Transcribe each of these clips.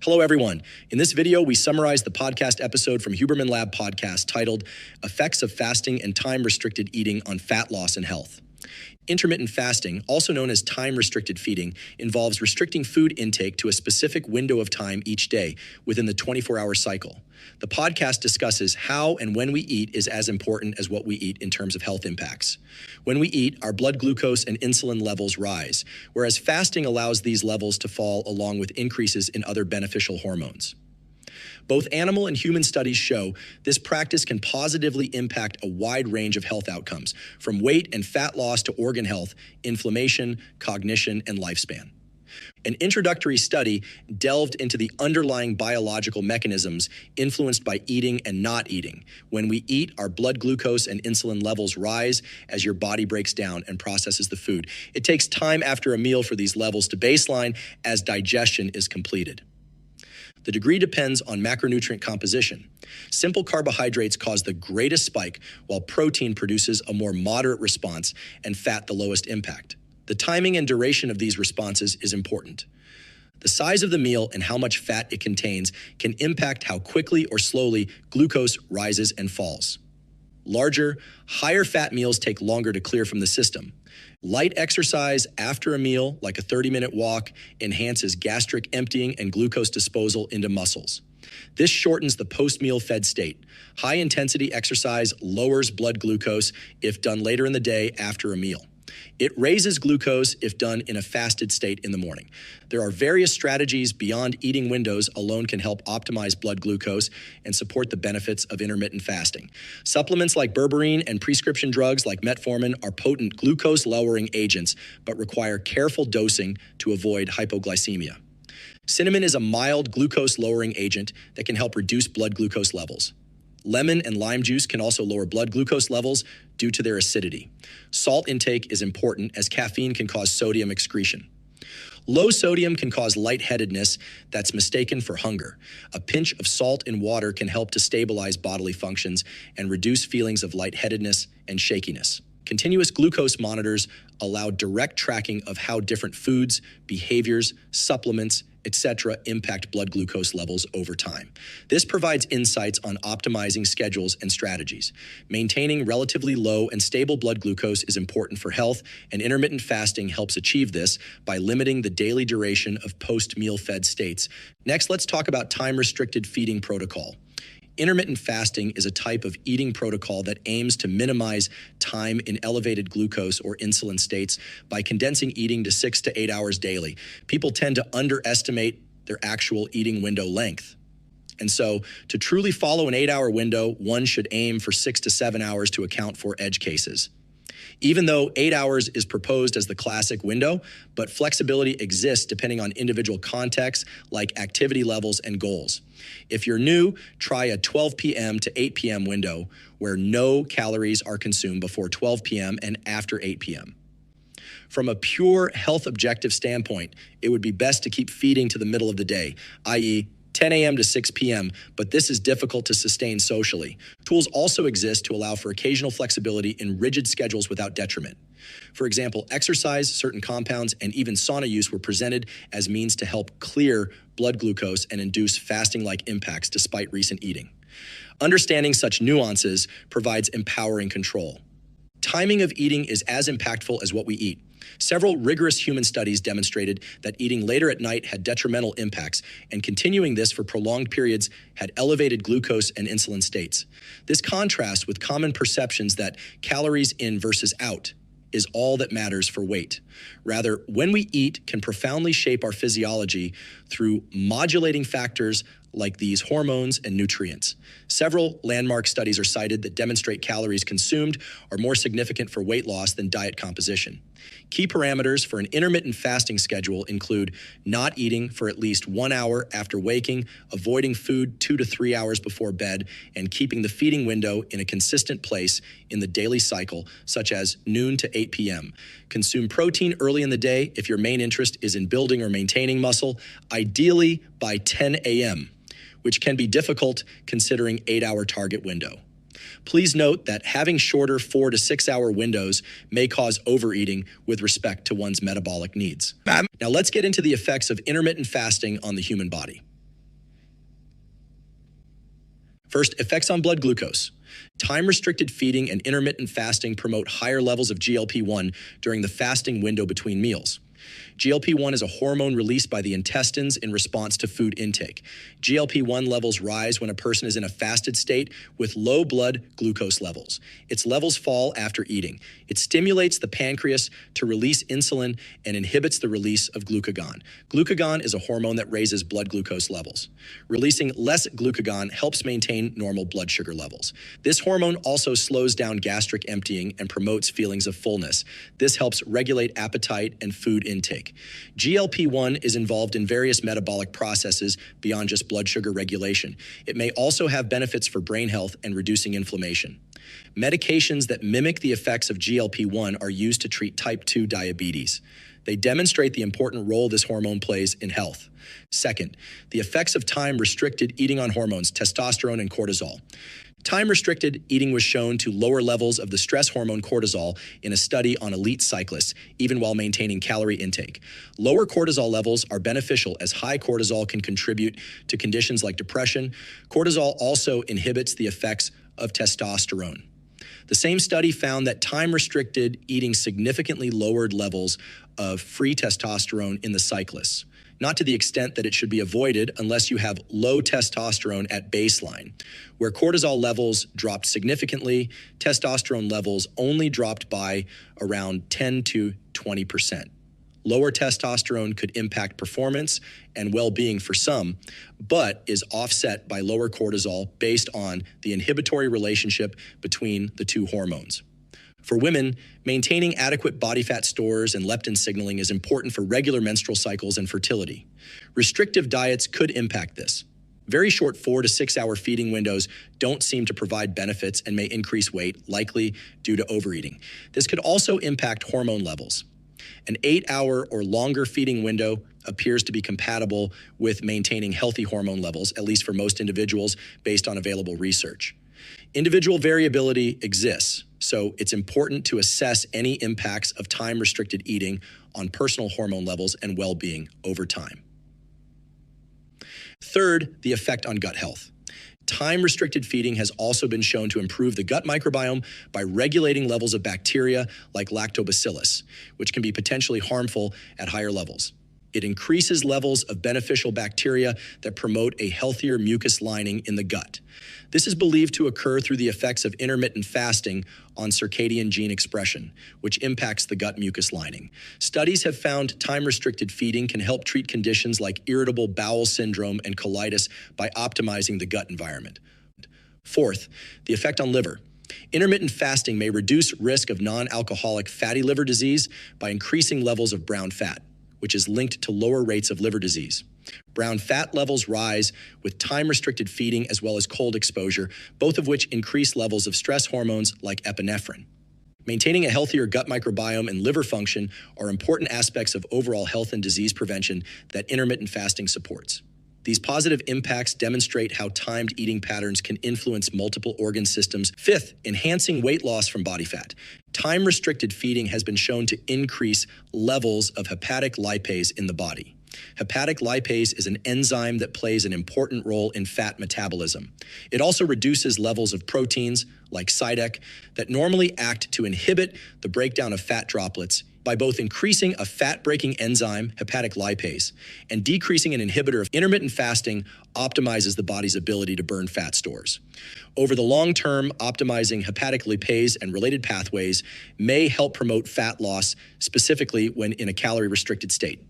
Hello, everyone. In this video, we summarize the podcast episode from Huberman Lab Podcast titled Effects of Fasting and Time-Restricted Eating on Fat Loss and Health. Intermittent fasting, also known as time-restricted feeding, involves restricting food intake to a specific window of time each day within the 24-hour cycle. The podcast discusses how and when we eat is as important as what we eat in terms of health impacts. When we eat, our blood glucose and insulin levels rise, whereas fasting allows these levels to fall along with increases in other beneficial hormones. Both animal and human studies show this practice can positively impact a wide range of health outcomes, from weight and fat loss to organ health, inflammation, cognition, and lifespan. An introductory study delved into the underlying biological mechanisms influenced by eating and not eating. When we eat, our blood glucose and insulin levels rise as your body breaks down and processes the food. It takes time after a meal for these levels to baseline as digestion is completed. The degree depends on macronutrient composition. Simple carbohydrates cause the greatest spike, while protein produces a more moderate response and fat the lowest impact. The timing and duration of these responses is important. The size of the meal and how much fat it contains can impact how quickly or slowly glucose rises and falls. Larger, higher fat meals take longer to clear from the system. Light exercise after a meal, like a 30-minute walk, enhances gastric emptying and glucose disposal into muscles. This shortens the post-meal fed state. High-intensity exercise lowers blood glucose if done later in the day after a meal. It raises glucose if done in a fasted state in the morning. There are various strategies beyond eating windows alone can help optimize blood glucose and support the benefits of intermittent fasting. Supplements like berberine and prescription drugs like metformin are potent glucose-lowering agents, but require careful dosing to avoid hypoglycemia. Cinnamon is a mild glucose-lowering agent that can help reduce blood glucose levels. Lemon and lime juice can also lower blood glucose levels due to their acidity. Salt intake is important as caffeine can cause sodium excretion. Low sodium can cause lightheadedness that's mistaken for hunger. A pinch of salt in water can help to stabilize bodily functions and reduce feelings of lightheadedness and shakiness. Continuous glucose monitors allow direct tracking of how different foods, behaviors, supplements, etc. impact blood glucose levels over time. This provides insights on optimizing schedules and strategies. Maintaining relatively low and stable blood glucose is important for health, and intermittent fasting helps achieve this by limiting the daily duration of post-meal fed states. Next, let's talk about time-restricted feeding protocol. Intermittent fasting is a type of eating protocol that aims to minimize time in elevated glucose or insulin states by condensing eating to 6 to 8 hours daily. People tend to underestimate their actual eating window length. And so, to truly follow an 8-hour window, one should aim for 6 to 7 hours to account for edge cases. Even though 8 hours is proposed as the classic window, but flexibility exists depending on individual contexts like activity levels and goals. If you're new, try a 12 p.m. to 8 p.m. window where no calories are consumed before 12 p.m. and after 8 p.m. From a pure health objective standpoint, it would be best to keep feeding to the middle of the day, i.e., 10 a.m. to 6 p.m., but this is difficult to sustain socially. Tools also exist to allow for occasional flexibility in rigid schedules without detriment. For example, exercise, certain compounds, and even sauna use were presented as means to help clear blood glucose and induce fasting-like impacts despite recent eating. Understanding such nuances provides empowering control. Timing of eating is as impactful as what we eat. Several rigorous human studies demonstrated that eating later at night had detrimental impacts, and continuing this for prolonged periods had elevated glucose and insulin states. This contrasts with common perceptions that calories in versus out is all that matters for weight. Rather, when we eat can profoundly shape our physiology through modulating factors like these hormones and nutrients. Several landmark studies are cited that demonstrate calories consumed are more significant for weight loss than diet composition. Key parameters for an intermittent fasting schedule include not eating for at least 1 hour after waking, avoiding food 2 to 3 hours before bed, and keeping the feeding window in a consistent place in the daily cycle, such as noon to 8 p.m. Consume protein early in the day if your main interest is in building or maintaining muscle, ideally by 10 a.m., which can be difficult considering 8-hour target window. Please note that having shorter 4 to 6 hour windows may cause overeating with respect to one's metabolic needs. Now let's get into the effects of intermittent fasting on the human body. First, effects on blood glucose. Time-restricted feeding and intermittent fasting promote higher levels of GLP-1 during the fasting window between meals. GLP-1 is a hormone released by the intestines in response to food intake. GLP-1 levels rise when a person is in a fasted state with low blood glucose levels. Its levels fall after eating. It stimulates the pancreas to release insulin and inhibits the release of glucagon. Glucagon is a hormone that raises blood glucose levels. Releasing less glucagon helps maintain normal blood sugar levels. This hormone also slows down gastric emptying and promotes feelings of fullness. This helps regulate appetite and food intake. GLP-1 is involved in various metabolic processes beyond just blood sugar regulation. It may also have benefits for brain health and reducing inflammation. Medications that mimic the effects of GLP-1 are used to treat type 2 diabetes. They demonstrate the important role this hormone plays in health. Second, the effects of time-restricted eating on hormones, testosterone and cortisol. Time-restricted eating was shown to lower levels of the stress hormone cortisol in a study on elite cyclists, even while maintaining calorie intake. Lower cortisol levels are beneficial as high cortisol can contribute to conditions like depression. Cortisol also inhibits the effects of testosterone. The same study found that time-restricted eating significantly lowered levels of free testosterone in the cyclists. Not to the extent that it should be avoided unless you have low testosterone at baseline. Where cortisol levels dropped significantly, testosterone levels only dropped by around 10 to 20%. Lower testosterone could impact performance and well-being for some, but is offset by lower cortisol based on the inhibitory relationship between the two hormones. For women, maintaining adequate body fat stores and leptin signaling is important for regular menstrual cycles and fertility. Restrictive diets could impact this. Very short 4 to 6 hour feeding windows don't seem to provide benefits and may increase weight, likely due to overeating. This could also impact hormone levels. An 8-hour or longer feeding window appears to be compatible with maintaining healthy hormone levels, at least for most individuals, based on available research. Individual variability exists, so it's important to assess any impacts of time-restricted eating on personal hormone levels and well-being over time. Third, the effect on gut health. Time-restricted feeding has also been shown to improve the gut microbiome by regulating levels of bacteria like lactobacillus, which can be potentially harmful at higher levels. It increases levels of beneficial bacteria that promote a healthier mucus lining in the gut. This is believed to occur through the effects of intermittent fasting on circadian gene expression, which impacts the gut mucus lining. Studies have found time-restricted feeding can help treat conditions like irritable bowel syndrome and colitis by optimizing the gut environment. Fourth, the effect on liver. Intermittent fasting may reduce risk of non-alcoholic fatty liver disease by increasing levels of brown fat, which is linked to lower rates of liver disease. Brown fat levels rise with time-restricted feeding as well as cold exposure, both of which increase levels of stress hormones like epinephrine. Maintaining a healthier gut microbiome and liver function are important aspects of overall health and disease prevention that intermittent fasting supports. These positive impacts demonstrate how timed eating patterns can influence multiple organ systems. Fifth, enhancing weight loss from body fat. Time-restricted feeding has been shown to increase levels of hepatic lipase in the body. Hepatic lipase is an enzyme that plays an important role in fat metabolism. It also reduces levels of proteins, like SIDEC, that normally act to inhibit the breakdown of fat droplets by both increasing a fat-breaking enzyme, hepatic lipase, and decreasing an inhibitor of intermittent fasting optimizes the body's ability to burn fat stores. Over the long term, optimizing hepatic lipase and related pathways may help promote fat loss, specifically when in a calorie-restricted state.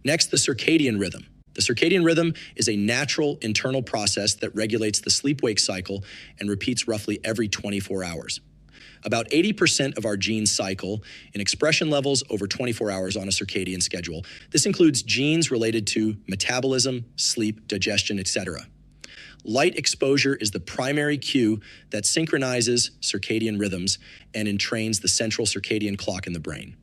Next, the circadian rhythm. The circadian rhythm is a natural internal process that regulates the sleep-wake cycle and repeats roughly every 24 hours. About 80% of our genes cycle in expression levels over 24 hours on a circadian schedule. This includes genes related to metabolism, sleep, digestion, etc. Light exposure is the primary cue that synchronizes circadian rhythms and entrains the central circadian clock in the brain.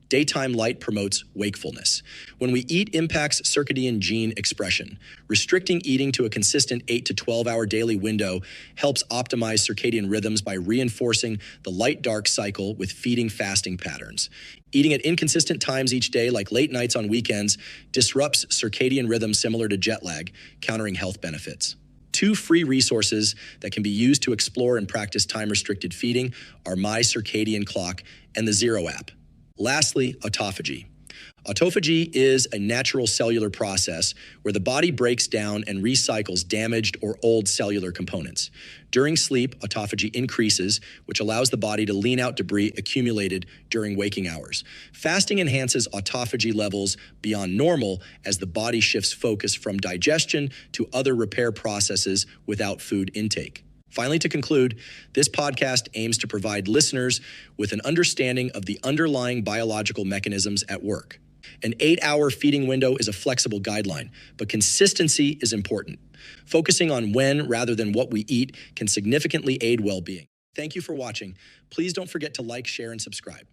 Daytime light promotes wakefulness. When we eat impacts circadian gene expression. Restricting eating to a consistent 8 to 12-hour daily window helps optimize circadian rhythms by reinforcing the light-dark cycle with feeding fasting patterns. Eating at inconsistent times each day, like late nights on weekends, disrupts circadian rhythms similar to jet lag, countering health benefits. two free resources that can be used to explore and practice time-restricted feeding are My Circadian Clock and the Zero app. Lastly, autophagy. Autophagy is a natural cellular process where the body breaks down and recycles damaged or old cellular components. During sleep, autophagy increases, which allows the body to lean out debris accumulated during waking hours. Fasting enhances autophagy levels beyond normal as the body shifts focus from digestion to other repair processes without food intake. Finally, to conclude, this podcast aims to provide listeners with an understanding of the underlying biological mechanisms at work. An 8-hour feeding window is a flexible guideline, but consistency is important. Focusing on when rather than what we eat can significantly aid well-being. Thank you for watching. Please don't forget to like, share, and subscribe.